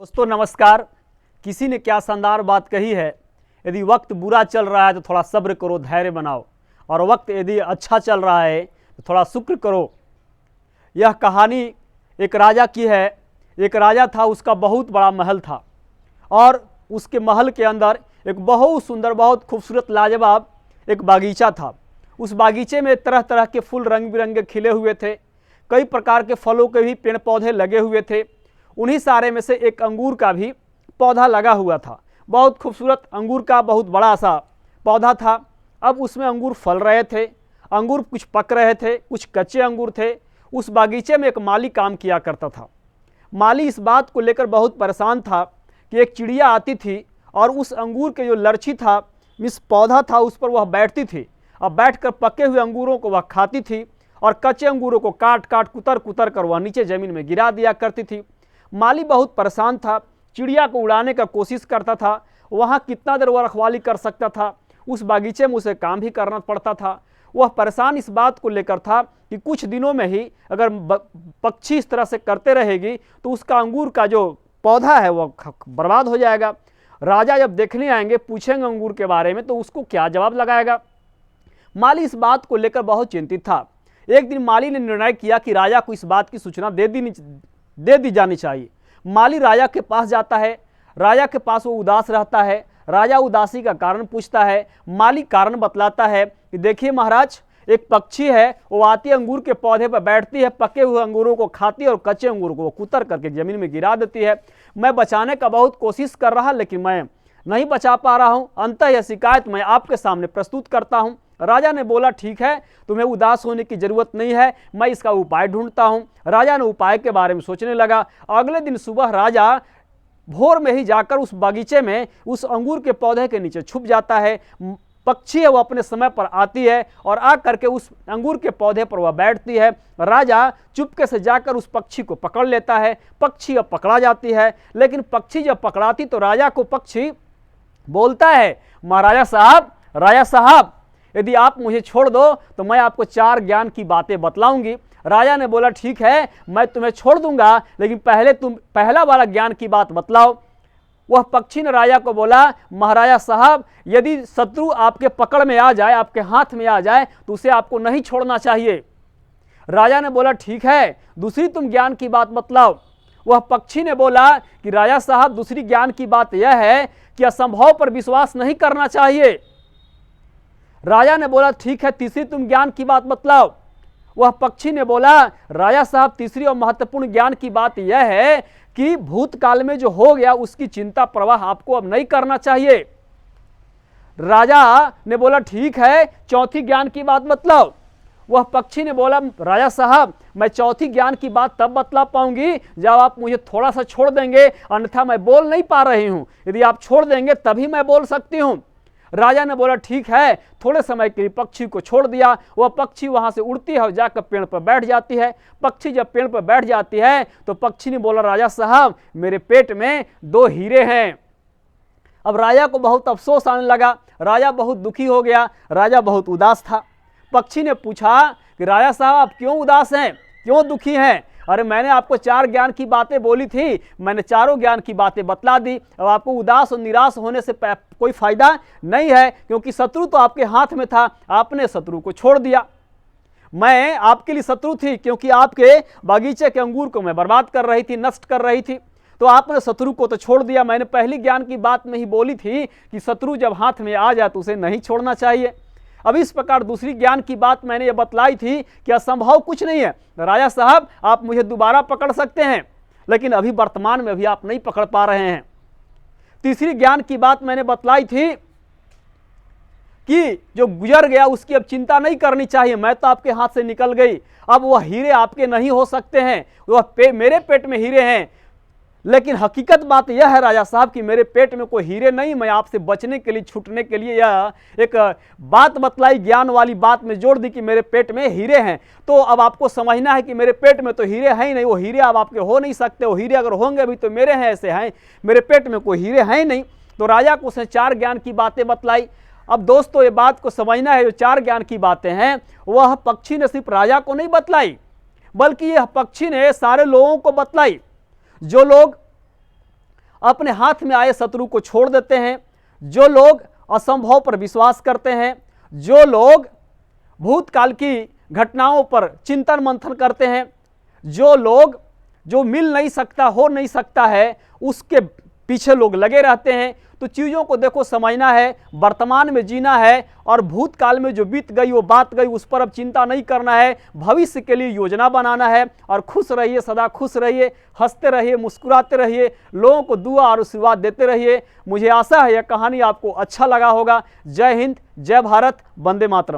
दोस्तों नमस्कार। किसी ने क्या शानदार बात कही है, यदि वक्त बुरा चल रहा है तो थोड़ा सब्र करो, धैर्य बनाओ, और वक्त यदि अच्छा चल रहा है तो थोड़ा शुक्र करो। यह कहानी एक राजा की है। एक राजा था, उसका बहुत बड़ा महल था और उसके महल के अंदर एक बहुत सुंदर, बहुत खूबसूरत, लाजवाब एक बागीचा था। उस बागीचे में तरह तरह के फूल रंग बिरंगे खिले हुए थे, कई प्रकार के फलों के भी पेड़ पौधे लगे हुए थे। उन्हीं सारे में से एक अंगूर का भी पौधा लगा हुआ था। बहुत खूबसूरत अंगूर का बहुत बड़ा सा पौधा था। अब उसमें अंगूर फल रहे थे, अंगूर कुछ पक रहे थे, कुछ कच्चे अंगूर थे। उस बागीचे में एक माली काम किया करता था। माली इस बात को लेकर बहुत परेशान था कि एक चिड़िया आती थी और उस अंगूर के जो लर्ची था, मिस पौधा था, उस पर वह बैठती थी और बैठकर पके हुए अंगूरों को वह खाती थी और कच्चे अंगूरों को काट काट कुतर कुतर कर वह नीचे ज़मीन में गिरा दिया करती थी। माली बहुत परेशान था, चिड़िया को उड़ाने का कोशिश करता था। वहाँ कितना देर वह रखवाली कर सकता था, उस बागीचे में उसे काम भी करना पड़ता था। वह परेशान इस बात को लेकर था कि कुछ दिनों में ही अगर पक्षी इस तरह से करते रहेगी तो उसका अंगूर का जो पौधा है वह बर्बाद हो जाएगा। राजा जब देखने आएंगे, पूछेंगे अंगूर के बारे में, तो उसको क्या जवाब लगाएगा। माली इस बात को लेकर बहुत चिंतित था। एक दिन माली ने निर्णय किया कि राजा को इस बात की सूचना दे दी जानी चाहिए। माली राजा के पास जाता है। राजा के पास वो उदास रहता है। राजा उदासी का कारण पूछता है। माली कारण बतलाता है कि देखिए महाराज, एक पक्षी है, वो आती है, अंगूर के पौधे पर बैठती है, पके हुए अंगूरों को खाती है और कच्चे अंगूर को वो कुतर करके जमीन में गिरा देती है। मैं बचाने का बहुत कोशिश कर रहा, लेकिन मैं नहीं बचा पा रहा हूँ। अंततः यह शिकायत मैं आपके सामने प्रस्तुत करता हूँ। राजा ने बोला, ठीक है, तुम्हें उदास होने की जरूरत नहीं है, मैं इसका उपाय ढूंढता हूँ। राजा ने उपाय के बारे में सोचने लगा। अगले दिन सुबह राजा भोर में ही जाकर उस बागीचे में उस अंगूर के पौधे के नीचे छुप जाता है। पक्षी है वो अपने समय पर आती है और आ करके उस अंगूर के पौधे पर वह बैठती है। राजा चुपके से जाकर उस पक्षी को पकड़ लेता है। पक्षी अब पकड़ा जाती है, लेकिन पक्षी जब पकड़ाती तो राजा को पक्षी बोलता है, महाराजा साहब, राजा साहब, यदि आप मुझे छोड़ दो तो मैं आपको 4 ज्ञान की बातें बतलाऊंगी। राजा ने बोला, ठीक है, मैं तुम्हें छोड़ दूंगा, लेकिन पहले तुम पहला वाला ज्ञान की बात बतलाओ। वह पक्षी ने राजा को बोला, महाराजा साहब, यदि शत्रु आपके पकड़ में आ जाए, आपके हाथ में आ जाए, तो उसे आपको नहीं छोड़ना चाहिए। राजा ने बोला, ठीक है, दूसरी तुम ज्ञान की बात बतलाओ। वह पक्षी ने बोला कि राजा साहब, दूसरी ज्ञान की बात यह है कि असंभव पर विश्वास नहीं करना चाहिए। राजा ने बोला, ठीक है, तीसरी तुम ज्ञान की बात बतलाओ। वह पक्षी ने बोला, राजा साहब, तीसरी और महत्वपूर्ण ज्ञान की बात यह है कि भूतकाल में जो हो गया उसकी चिंता परवाह आपको अब नहीं करना चाहिए। राजा ने बोला, ठीक है, चौथी ज्ञान की बात बतलाओ। वह पक्षी ने बोला, राजा साहब, मैं चौथी ज्ञान की बात तब बतला पाऊंगी जब आप मुझे थोड़ा सा छोड़ देंगे, अन्यथा मैं बोल नहीं पा रही हूं। यदि आप छोड़ देंगे तभी मैं बोल सकती हूं। राजा ने बोला, ठीक है। थोड़े समय के लिए पक्षी को छोड़ दिया। वह पक्षी वहां से उड़ती है और जाकर पेड़ पर बैठ जाती है। पक्षी जब पेड़ पर बैठ जाती है तो पक्षी ने बोला, राजा साहब, मेरे पेट में 2 हीरे हैं। अब राजा को बहुत अफसोस आने लगा। राजा बहुत दुखी हो गया। राजा बहुत उदास था। पक्षी ने पूछा कि राजा साहब, आप क्यों उदास हैं, क्यों दुखी हैं? अरे मैंने आपको 4 ज्ञान की बातें बोली थी, मैंने चारों ज्ञान की बातें बतला दी। अब आपको उदास और निराश होने से कोई फायदा नहीं है, क्योंकि शत्रु तो आपके हाथ में था, आपने शत्रु को छोड़ दिया। मैं आपके लिए शत्रु थी, क्योंकि आपके बागीचे के अंगूर को मैं बर्बाद कर रही थी, नष्ट कर रही थी, तो आपने शत्रु को तो छोड़ दिया। मैंने पहली ज्ञान की बात में ही बोली थी कि शत्रु जब हाथ में आ जाए तो उसे नहीं छोड़ना चाहिए। अब इस प्रकार दूसरी ज्ञान की बात मैंने ये बतलाई थी कि असंभव कुछ नहीं है। राजा साहब, आप मुझे दोबारा पकड़ सकते हैं, लेकिन अभी वर्तमान में भी आप नहीं पकड़ पा रहे हैं। तीसरी ज्ञान की बात मैंने बतलाई थी कि जो गुजर गया उसकी अब चिंता नहीं करनी चाहिए। मैं तो आपके हाथ से निकल गई, अब वह हीरे आपके नहीं हो सकते हैं, वह मेरे पेट में हीरे हैं। लेकिन हकीकत बात यह है राजा साहब कि मेरे पेट में कोई हीरे नहीं। मैं आपसे बचने के लिए, छूटने के लिए यह एक बात बतलाई, ज्ञान वाली बात में जोड़ दी कि मेरे पेट में हीरे हैं। तो अब आपको समझना है कि मेरे पेट में तो हीरे हैं ही नहीं, वो हीरे अब आपके हो नहीं सकते। वो हीरे अगर होंगे भी तो मेरे हैं, ऐसे हैं, मेरे पेट में कोई हीरे हैं ही नहीं। तो राजा को उसने 4 ज्ञान की बातें बतलाई। अब दोस्तों, ये बात को समझना है, जो 4 ज्ञान की बातें हैं वह पक्षी ने सिर्फ राजा को नहीं बतलाई, बल्कि यह पक्षी ने सारे लोगों को बतलाई। जो लोग अपने हाथ में आए शत्रु को छोड़ देते हैं, जो लोग असंभव पर विश्वास करते हैं, जो लोग भूतकाल की घटनाओं पर चिंतन मंथन करते हैं, जो लोग जो मिल नहीं सकता, हो नहीं सकता है, उसके पीछे लोग लगे रहते हैं। तो चीज़ों को देखो समझना है, वर्तमान में जीना है, और भूतकाल में जो बीत गई वो बात गई, उस पर अब चिंता नहीं करना है। भविष्य के लिए योजना बनाना है। और खुश रहिए, सदा खुश रहिए, हंसते रहिए, मुस्कुराते रहिए, लोगों को दुआ और आशीर्वाद देते रहिए। मुझे आशा है यह कहानी आपको अच्छा लगा होगा। जय हिंद, जय भारत, वंदे मातरम।